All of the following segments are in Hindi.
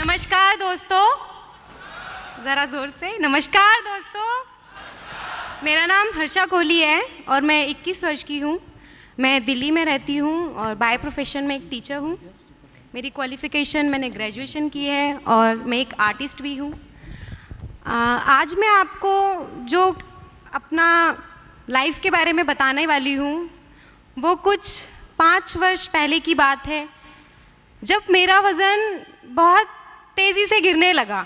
नमस्कार दोस्तों, ज़रा ज़ोर से नमस्कार दोस्तों। मेरा नाम हर्षा कोहली है और मैं 21 वर्ष की हूँ। मैं दिल्ली में रहती हूँ और बाय प्रोफेशन में एक टीचर हूँ। मेरी क्वालिफ़िकेशन, मैंने ग्रेजुएशन की है और मैं एक आर्टिस्ट भी हूँ। आज मैं आपको जो अपना लाइफ के बारे में बताने वाली हूँ वो कुछ 5 वर्ष पहले की बात है, जब मेरा वज़न बहुत तेज़ी से गिरने लगा।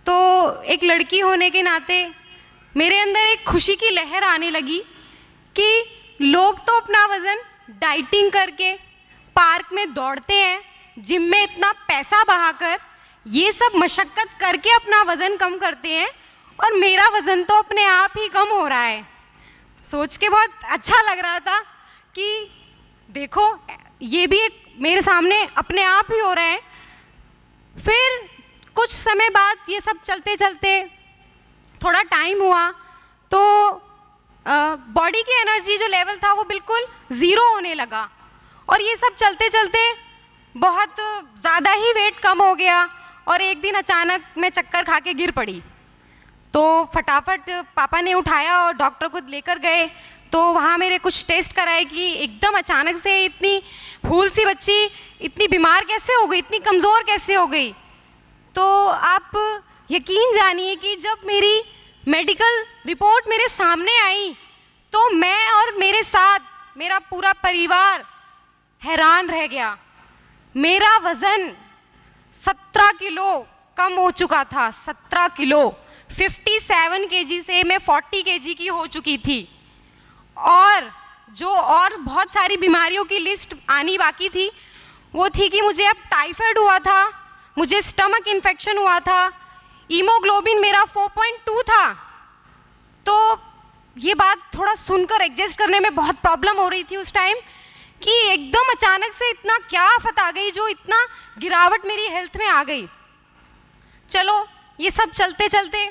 तो एक लड़की होने के नाते मेरे अंदर एक खुशी की लहर आने लगी कि लोग तो अपना वज़न डाइटिंग करके पार्क में दौड़ते हैं, जिम में इतना पैसा बहाकर ये सब मशक्क़त करके अपना वज़न कम करते हैं, और मेरा वज़न तो अपने आप ही कम हो रहा है। सोच के बहुत अच्छा लग रहा था कि देखो ये भी एक मेरे सामने अपने आप ही हो रहा है। फिर कुछ समय बाद ये सब चलते चलते थोड़ा टाइम हुआ तो बॉडी की एनर्जी जो लेवल था वो बिल्कुल ज़ीरो होने लगा, और ये सब चलते चलते बहुत ज़्यादा ही वेट कम हो गया। और एक दिन अचानक मैं चक्कर खा के गिर पड़ी। तो फटाफट पापा ने उठाया और डॉक्टर को लेकर गए। तो वहाँ मेरे कुछ टेस्ट कराए कि एकदम अचानक से इतनी फूल सी बच्ची इतनी बीमार कैसे हो गई, इतनी कमज़ोर कैसे हो गई। तो आप यकीन जानिए कि जब मेरी मेडिकल रिपोर्ट मेरे सामने आई तो मैं और मेरे साथ मेरा पूरा परिवार हैरान रह गया। मेरा वज़न 17 किलो कम हो चुका था। 17 किलो, 57 केजी से मैं 40 केजी की हो चुकी थी। और जो और बहुत सारी बीमारियों की लिस्ट आनी बाकी थी वो थी कि मुझे अब टाइफाइड हुआ था, मुझे स्टमक इन्फेक्शन हुआ था, हीमोग्लोबिन मेरा 4.2 था। तो ये बात थोड़ा सुनकर एडजस्ट करने में बहुत प्रॉब्लम हो रही थी उस टाइम कि एकदम अचानक से इतना क्या आफत आ गई जो इतना गिरावट मेरी हेल्थ में आ गई। चलो ये सब चलते चलते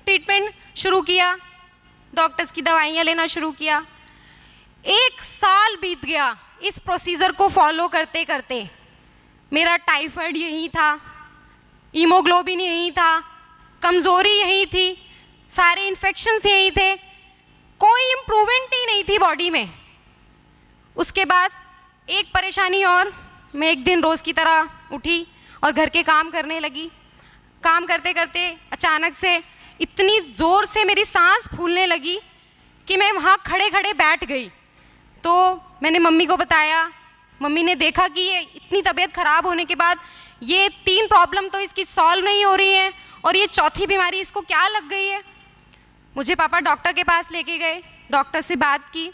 ट्रीटमेंट शुरू किया, डॉक्टर्स की दवाइयाँ लेना शुरू किया। 1 साल बीत गया इस प्रोसीजर को फॉलो करते करते। मेरा टाइफाइड यही था, हीमोग्लोबिन यही था, कमज़ोरी यही थी, सारे इन्फेक्शंस यही थे, कोई इम्प्रूवमेंट ही नहीं थी बॉडी में। उसके बाद एक परेशानी और, मैं एक दिन रोज़ की तरह उठी और घर के काम करने लगी। काम करते करते अचानक से इतनी ज़ोर से मेरी सांस फूलने लगी कि मैं वहाँ खड़े खड़े बैठ गई। तो मैंने मम्मी को बताया। मम्मी ने देखा कि ये इतनी तबीयत ख़राब होने के बाद ये 3 प्रॉब्लम तो इसकी सॉल्व नहीं हो रही हैं और ये चौथी बीमारी इसको क्या लग गई है। मुझे पापा डॉक्टर के पास लेके गए। डॉक्टर से बात की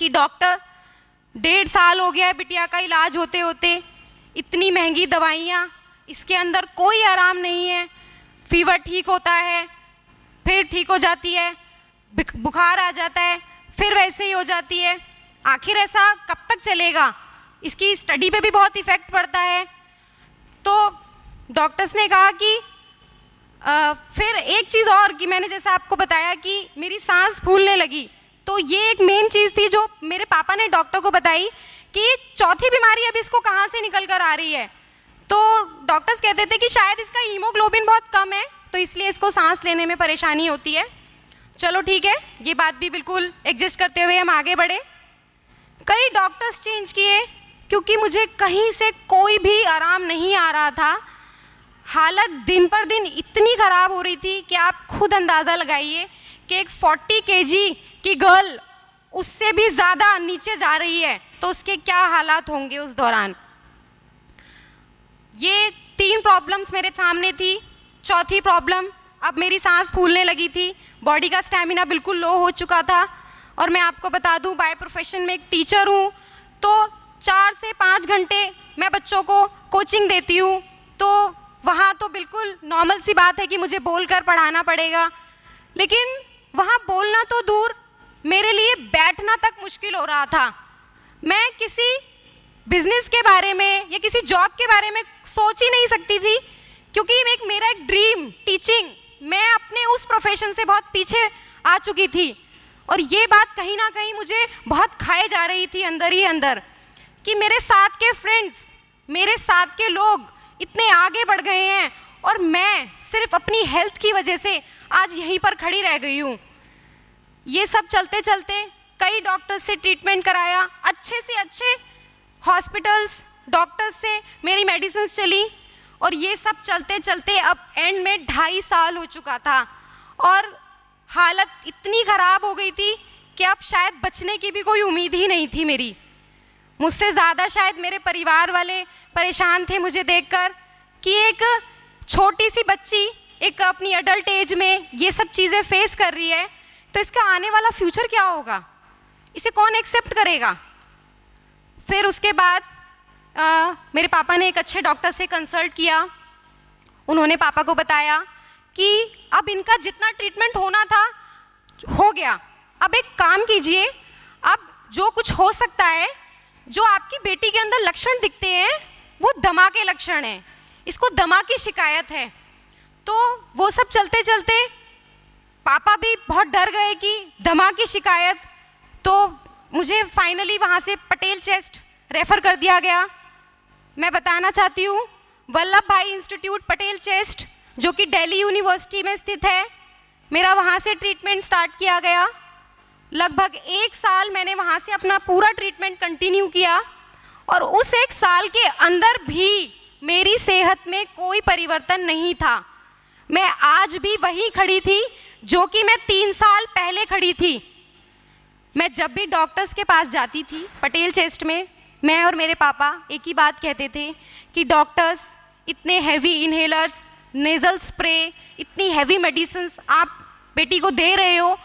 कि डॉक्टर 1.5 साल हो गया है बिटिया का इलाज होते होते, इतनी महंगी दवाइयाँ, इसके अंदर कोई आराम नहीं है। फीवर ठीक होता है, फिर ठीक हो जाती है, बुखार आ जाता है, फिर वैसे ही हो जाती है। आखिर ऐसा कब तक चलेगा, इसकी स्टडी पे भी बहुत इफ़ेक्ट पड़ता है। तो डॉक्टर्स ने कहा कि फिर एक चीज़ और कि मैंने जैसा आपको बताया कि मेरी सांस फूलने लगी, तो ये एक मेन चीज़ थी जो मेरे पापा ने डॉक्टर को बताई कि चौथी बीमारी अब इसको कहाँ से निकल कर आ रही है। तो डॉक्टर्स कहते थे कि शायद इसका हीमोग्लोबिन बहुत कम है, तो इसलिए इसको सांस लेने में परेशानी होती है। चलो ठीक है, ये बात भी बिल्कुल एडजस्ट करते हुए हम आगे बढ़े। कई डॉक्टर्स चेंज किए क्योंकि मुझे कहीं से कोई भी आराम नहीं आ रहा था। हालत दिन पर दिन इतनी ख़राब हो रही थी कि आप खुद अंदाज़ा लगाइए कि एक 40 केजी की गर्ल उससे भी ज़्यादा नीचे जा रही है तो उसके क्या हालात होंगे उस दौरान। ये 3 प्रॉब्लम्स मेरे सामने थी। चौथी प्रॉब्लम, अब मेरी सांस फूलने लगी थी, बॉडी का स्टैमिना बिल्कुल लो हो चुका था। और मैं आपको बता दूं, बाय प्रोफेशन में एक टीचर हूँ, तो 4 से 5 घंटे मैं बच्चों को कोचिंग देती हूँ। तो वहाँ तो बिल्कुल नॉर्मल सी बात है कि मुझे बोलकर पढ़ाना पड़ेगा, लेकिन वहाँ बोलना तो दूर, मेरे लिए बैठना तक मुश्किल हो रहा था। मैं किसी बिजनेस के बारे में या किसी जॉब के बारे में सोच ही नहीं सकती थी, क्योंकि मेरा एक ड्रीम टीचिंग, मैं अपने उस प्रोफेशन से बहुत पीछे आ चुकी थी। और ये बात कहीं ना कहीं मुझे बहुत खाए जा रही थी अंदर ही अंदर कि मेरे साथ के फ्रेंड्स, मेरे साथ के लोग इतने आगे बढ़ गए हैं और मैं सिर्फ अपनी हेल्थ की वजह से आज यहीं पर खड़ी रह गई हूँ। ये सब चलते चलते कई डॉक्टर्स से ट्रीटमेंट कराया, अच्छे से अच्छे हॉस्पिटल्स डॉक्टर्स से मेरी मेडिसिन चली, और ये सब चलते चलते अब एंड में 2.5 साल हो चुका था और हालत इतनी ख़राब हो गई थी कि अब शायद बचने की भी कोई उम्मीद ही नहीं थी मेरी। मुझसे ज़्यादा शायद मेरे परिवार वाले परेशान थे मुझे देखकर कि एक छोटी सी बच्ची एक अपनी अडल्ट एज में ये सब चीज़ें फेस कर रही है, तो इसका आने वाला फ्यूचर क्या होगा, इसे कौन एक्सेप्ट करेगा। फिर उसके बाद मेरे पापा ने एक अच्छे डॉक्टर से कंसल्ट किया। उन्होंने पापा को बताया कि अब इनका जितना ट्रीटमेंट होना था हो गया, अब एक काम कीजिए, अब जो कुछ हो सकता है, जो आपकी बेटी के अंदर लक्षण दिखते हैं वो दमा के लक्षण हैं, इसको दमा की शिकायत है। तो वो सब चलते चलते पापा भी बहुत डर गए कि दमा की शिकायत, तो मुझे फाइनली वहाँ से पटेल चेस्ट रेफ़र कर दिया गया। मैं बताना चाहती हूँ, वल्लभ भाई इंस्टीट्यूट पटेल चेस्ट जो कि दिल्ली यूनिवर्सिटी में स्थित है, मेरा वहाँ से ट्रीटमेंट स्टार्ट किया गया। लगभग 1 साल मैंने वहाँ से अपना पूरा ट्रीटमेंट कंटिन्यू किया और उस 1 साल के अंदर भी मेरी सेहत में कोई परिवर्तन नहीं था। मैं आज भी वही खड़ी थी जो कि मैं 3 साल पहले खड़ी थी। मैं जब भी डॉक्टर्स के पास जाती थी पटेल चेस्ट में, मैं और मेरे पापा एक ही बात कहते थे कि डॉक्टर्स इतने हैवी इन्हेलर्स, नेज़ल स्प्रे, इतनी हैवी मेडिसिन्स आप बेटी को दे रहे हो,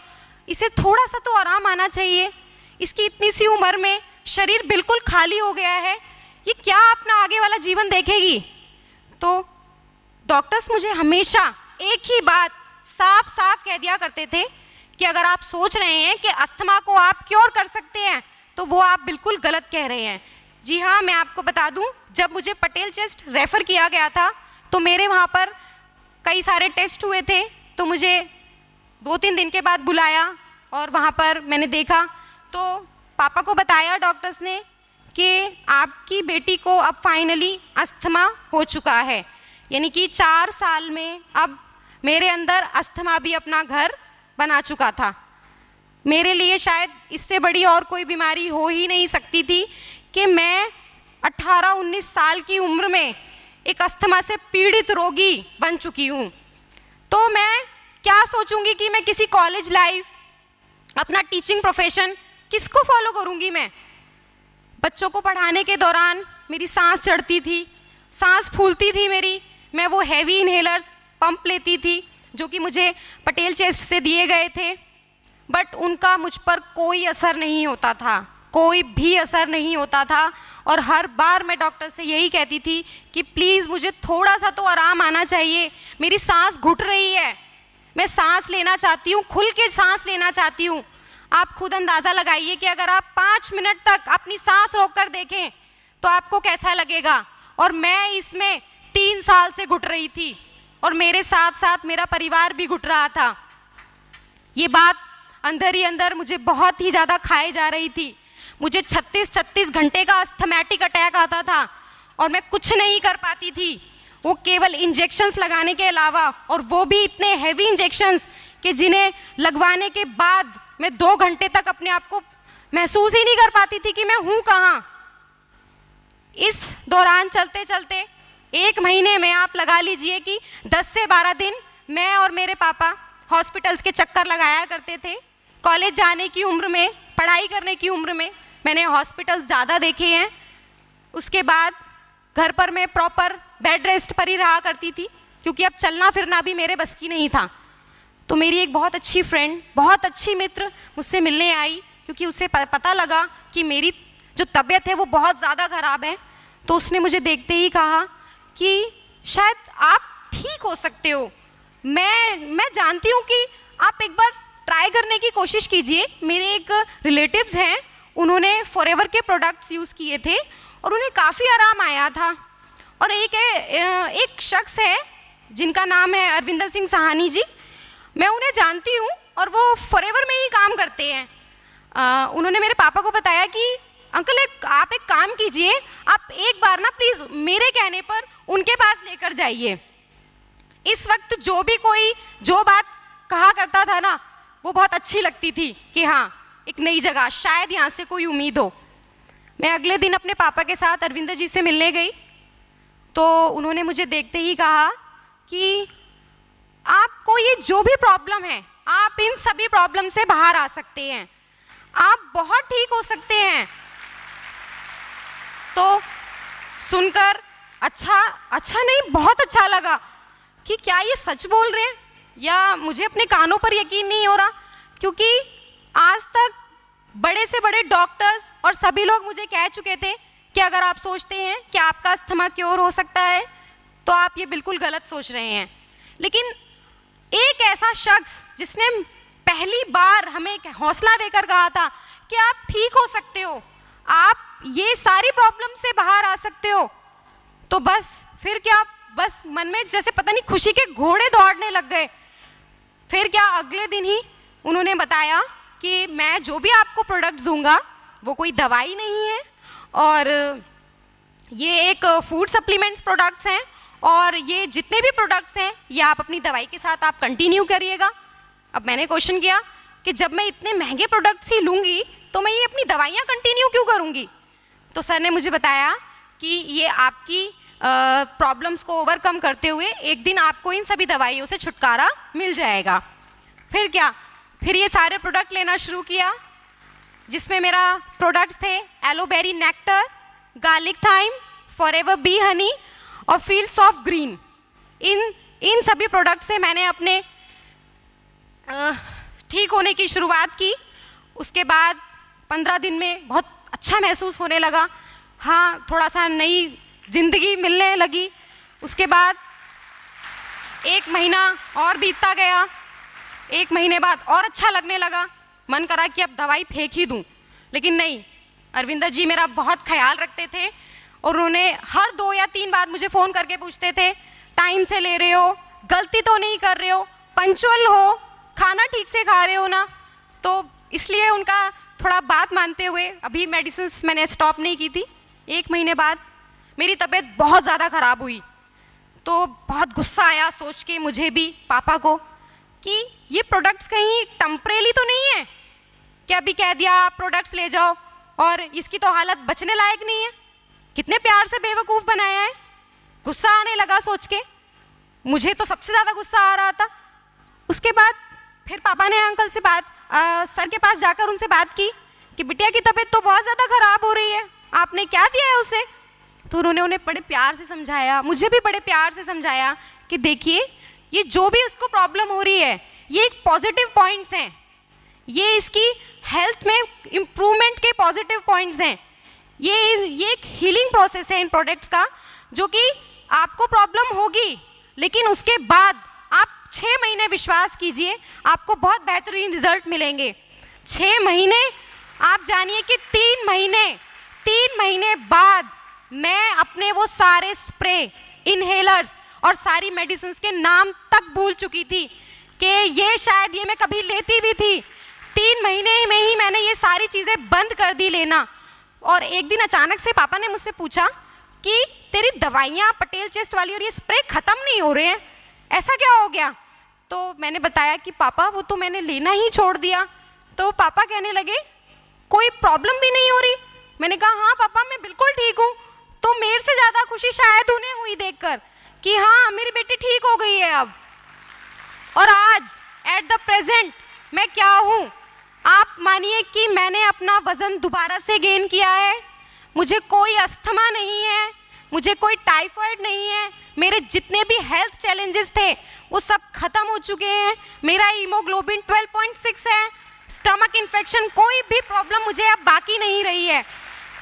इसे थोड़ा सा तो आराम आना चाहिए, इसकी इतनी सी उम्र में शरीर बिल्कुल खाली हो गया है, ये क्या अपना आगे वाला जीवन देखेगी। तो डॉक्टर्स मुझे हमेशा एक ही बात साफ साफ कह दिया करते थे कि अगर आप सोच रहे हैं कि अस्थमा को आप क्योर कर सकते हैं तो वो आप बिल्कुल गलत कह रहे हैं। जी हाँ, मैं आपको बता दूं, जब मुझे पटेल चेस्ट रेफ़र किया गया था तो मेरे वहाँ पर कई सारे टेस्ट हुए थे, तो मुझे 2-3 दिन के बाद बुलाया और वहाँ पर मैंने देखा तो पापा को बताया डॉक्टर्स ने कि आपकी बेटी को अब फाइनली अस्थमा हो चुका है, यानी कि 4 साल में अब मेरे अंदर अस्थमा भी अपना घर बना चुका था। मेरे लिए शायद इससे बड़ी और कोई बीमारी हो ही नहीं सकती थी कि मैं 18-19 साल की उम्र में एक अस्थमा से पीड़ित रोगी बन चुकी हूँ। तो मैं क्या सोचूंगी कि मैं किसी कॉलेज लाइफ, अपना टीचिंग प्रोफेशन किसको फॉलो करूँगी। मैं बच्चों को पढ़ाने के दौरान मेरी सांस चढ़ती थी, सांस फूलती थी मेरी, मैं वो हैवी इन्हेलर्स पंप लेती थी जो कि मुझे पटेल चेस्ट से दिए गए थे, बट उनका मुझ पर कोई असर नहीं होता था, कोई भी असर नहीं होता था। और हर बार मैं डॉक्टर से यही कहती थी कि प्लीज़ मुझे थोड़ा सा तो आराम आना चाहिए, मेरी सांस घुट रही है, मैं सांस लेना चाहती हूँ, खुल के सांस लेना चाहती हूँ। आप खुद अंदाज़ा लगाइए कि अगर आप 5 मिनट तक अपनी सांस रोक कर देखें तो आपको कैसा लगेगा। और मैं इसमें 3 साल से घुट रही थी और मेरे साथ साथ मेरा परिवार भी घुट रहा था। ये बात अंदर ही अंदर मुझे बहुत ही ज़्यादा खाए जा रही थी। मुझे 36 घंटे का अस्थमैटिक अटैक आता था और मैं कुछ नहीं कर पाती थी, वो केवल इंजेक्शंस लगाने के अलावा, और वो भी इतने हैवी इंजेक्शंस कि जिन्हें लगवाने के बाद मैं 2 घंटे तक अपने आप को महसूस ही नहीं कर पाती थी कि मैं हूँ कहाँ। इस दौरान चलते चलते 1 महीने में आप लगा लीजिए कि 10 से 12 दिन मैं और मेरे पापा हॉस्पिटल्स के चक्कर लगाया करते थे। कॉलेज जाने की उम्र में, पढ़ाई करने की उम्र में मैंने हॉस्पिटल्स ज़्यादा देखे हैं। उसके बाद घर पर मैं प्रॉपर बेड रेस्ट पर ही रहा करती थी क्योंकि अब चलना फिरना भी मेरे बस की नहीं था। तो मेरी एक बहुत अच्छी फ्रेंड, बहुत अच्छी मित्र मुझसे मिलने आई क्योंकि उसे पता लगा कि मेरी जो तबीयत है वो बहुत ज़्यादा ख़राब है। तो उसने मुझे देखते ही कहा कि शायद आप ठीक हो सकते हो, मैं जानती हूँ कि आप एक बार ट्राई करने की कोशिश कीजिए। मेरे एक रिलेटिव्स हैं, उन्होंने फॉरएवर के प्रोडक्ट्स यूज़ किए थे और उन्हें काफ़ी आराम आया था। और एक शख्स है जिनका नाम है अरविंदर सिंह सहानी जी, मैं उन्हें जानती हूँ और वो फॉरएवर में ही काम करते हैं। उन्होंने मेरे पापा को बताया कि अंकल आप एक काम कीजिए, आप एक बार ना प्लीज मेरे कहने पर उनके पास लेकर जाइए। इस वक्त जो भी कोई जो बात कहा करता था ना, वो बहुत अच्छी लगती थी कि हाँ एक नई जगह, शायद यहाँ से कोई उम्मीद हो। मैं अगले दिन अपने पापा के साथ अरविंदर जी से मिलने गई, तो उन्होंने मुझे देखते ही कहा कि आपको ये जो भी प्रॉब्लम है, आप इन सभी प्रॉब्लम से बाहर आ सकते हैं, आप बहुत ठीक हो सकते हैं। तो सुनकर अच्छा नहीं, बहुत अच्छा लगा कि क्या ये सच बोल रहे हैं या मुझे अपने कानों पर यकीन नहीं हो रहा। क्योंकि आज तक बड़े से बड़े डॉक्टर्स और सभी लोग मुझे कह चुके थे कि अगर आप सोचते हैं कि आपका अस्थमा क्योर हो सकता है तो आप ये बिल्कुल गलत सोच रहे हैं। लेकिन एक ऐसा शख्स जिसने पहली बार हमें हौसला देकर कहा था कि आप ठीक हो सकते हो, आप ये सारी प्रॉब्लम से बाहर आ सकते हो, तो बस फिर क्या, बस मन में जैसे पता नहीं खुशी के घोड़े दौड़ने लग गए। फिर क्या, अगले दिन ही उन्होंने बताया कि मैं जो भी आपको प्रोडक्ट दूंगा वो कोई दवाई नहीं है, और ये एक फूड सप्लीमेंट्स प्रोडक्ट्स हैं, और ये जितने भी प्रोडक्ट्स हैं ये आप अपनी दवाई के साथ आप कंटिन्यू करिएगा। अब मैंने क्वेश्चन किया कि जब मैं इतने महंगे प्रोडक्ट्स ही लूँगी तो मैं ये अपनी दवाइयाँ कंटिन्यू क्यों करूँगी। तो सर ने मुझे बताया कि ये आपकी प्रॉब्लम्स को ओवरकम करते हुए एक दिन आपको इन सभी दवाइयों से छुटकारा मिल जाएगा। फिर क्या, फिर ये सारे प्रोडक्ट लेना शुरू किया, जिसमें मेरा प्रोडक्ट्स थे aloe berry nectar, garlic thyme, Forever Bee Honey और फील्ड्स ऑफ ग्रीन। इन सभी प्रोडक्ट से मैंने अपने ठीक होने की शुरुआत की। उसके बाद 15 दिन में बहुत अच्छा महसूस होने लगा, हाँ थोड़ा सा नई जिंदगी मिलने लगी। उसके बाद 1 महीना और बीतता गया, 1 महीने बाद और अच्छा लगने लगा, मन करा कि अब दवाई फेंक ही दूं। लेकिन नहीं, अरविंदर जी मेरा बहुत ख्याल रखते थे और उन्होंने हर 2 या 3 बार मुझे फ़ोन करके पूछते थे, टाइम से ले रहे हो, गलती तो नहीं कर रहे हो, पंक्चुअल हो, खाना ठीक से खा रहे हो ना। तो इसलिए उनका थोड़ा बात मानते हुए अभी मेडिसिन्स मैंने स्टॉप नहीं की थी। 1 महीने बाद मेरी तबीयत बहुत ज़्यादा ख़राब हुई, तो बहुत गुस्सा आया सोच के मुझे भी, पापा को, कि ये प्रोडक्ट्स कहीं टेम्परेरी तो नहीं है कि अभी कह दिया आप प्रोडक्ट्स ले जाओ और इसकी तो हालत बचने लायक नहीं है। कितने प्यार से बेवकूफ़ बनाया है। गुस्सा आने लगा सोच के, मुझे तो सबसे ज़्यादा गुस्सा आ रहा था। उसके बाद फिर पापा ने अंकल से सर के पास जाकर उनसे बात की कि बिटिया की तबीयत तो बहुत ज़्यादा ख़राब हो रही है, आपने क्या दिया है उसे। तो उन्होंने उन्हें बड़े प्यार से समझाया, मुझे भी बड़े प्यार से समझाया कि देखिए ये जो भी उसको प्रॉब्लम हो रही है ये एक पॉजिटिव पॉइंट्स हैं, ये इसकी हेल्थ में इम्प्रूवमेंट के पॉजिटिव पॉइंट्स हैं। ये एक हीलिंग प्रोसेस है इन प्रोडक्ट्स का, जो कि आपको प्रॉब्लम होगी लेकिन उसके बाद आप 6 महीने विश्वास कीजिए आपको बहुत बेहतरीन रिजल्ट मिलेंगे। 6 महीने, आप जानिए कि 3 महीने बाद मैं अपने वो सारे स्प्रे, इनहेलर्स और सारी मेडिसिन के नाम तक भूल चुकी थी कि ये शायद ये मैं कभी लेती भी थी। 3 महीने में ही मैंने ये सारी चीज़ें बंद कर दी लेना। और एक दिन अचानक से पापा ने मुझसे पूछा कि तेरी दवाइयाँ पटेल चेस्ट वाली और ये स्प्रे ख़त्म नहीं हो रहे हैं, ऐसा क्या हो गया। तो मैंने बताया कि पापा वो तो मैंने लेना ही छोड़ दिया। तो पापा कहने लगे कोई प्रॉब्लम भी नहीं हो रही। मैंने कहा हाँ पापा मैं बिल्कुल ठीक हूँ। तो मेरे से ज़्यादा खुशी शायद उन्हें हुई देखकर कि हाँ मेरी बेटी ठीक हो गई है अब। और आज एट द प्रेजेंट मैं क्या हूँ, आप मानिए कि मैंने अपना वज़न दोबारा से गेन किया है, मुझे कोई अस्थमा नहीं है, मुझे कोई टाइफाइड नहीं है, मेरे जितने भी हेल्थ चैलेंजेस थे वो सब खत्म हो चुके हैं। मेरा हीमोग्लोबिन 12.6 है, स्टमक इन्फेक्शन कोई भी प्रॉब्लम मुझे अब बाकी नहीं रही है।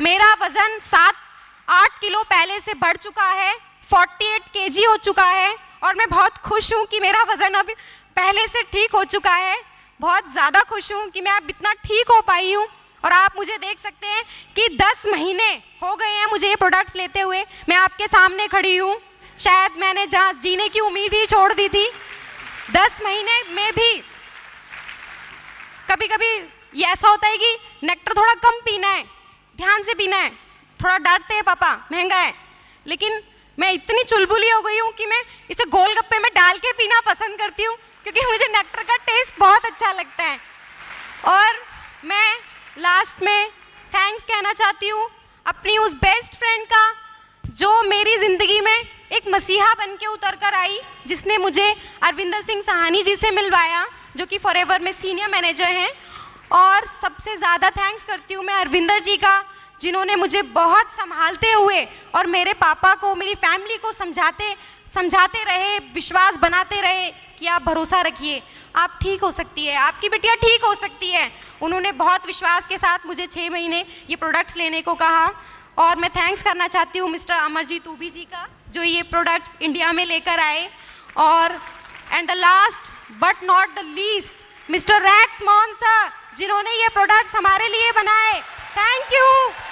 मेरा वज़न 7-8 किलो पहले से बढ़ चुका है, 48 kg हो चुका है और मैं बहुत खुश हूँ कि मेरा वज़न अब पहले से ठीक हो चुका है। बहुत ज़्यादा खुश हूँ कि मैं अब इतना ठीक हो पाई हूँ। और आप मुझे देख सकते हैं कि 10 महीने हो गए हैं मुझे ये प्रोडक्ट्स लेते हुए, मैं आपके सामने खड़ी हूँ। शायद मैंने जहाँ जीने की उम्मीद ही छोड़ दी थी। 10 महीने में भी कभी कभी ये ऐसा होता है कि नेक्टर थोड़ा कम पीना है, ध्यान से पीना है, थोड़ा डांटते हैं पापा महंगा है, लेकिन मैं इतनी चुलबुली हो गई हूँ कि मैं इसे गोलगप्पे में डाल के पीना पसंद करती हूँ, क्योंकि मुझे नेक्टर का टेस्ट बहुत अच्छा लगता है। और मैं लास्ट में थैंक्स कहना चाहती हूँ अपनी उस बेस्ट फ्रेंड का जो मेरी ज़िंदगी में एक मसीहा बन के उतर कर आई, जिसने मुझे अरविंदर सिंह सहानी जी से मिलवाया, जो कि फॉरएवर में सीनियर मैनेजर हैं। और सबसे ज़्यादा थैंक्स करती हूँ मैं अरविंदर जी का, जिन्होंने मुझे बहुत संभालते हुए और मेरे पापा को, मेरी फैमिली को समझाते रहे, विश्वास बनाते रहे कि आप भरोसा रखिए, आप ठीक हो सकती है, आपकी बिटिया ठीक हो सकती है। उन्होंने बहुत विश्वास के साथ मुझे 6 महीने ये प्रोडक्ट्स लेने को कहा। और मैं थैंक्स करना चाहती हूँ मिस्टर अमरजीत उबी जी का, जो ये प्रोडक्ट्स इंडिया में लेकर आए। और and the last but not the least mister Rex Mohan sir, जिन्होंने ये प्रोडक्ट्स हमारे लिए बनाए। Thank you.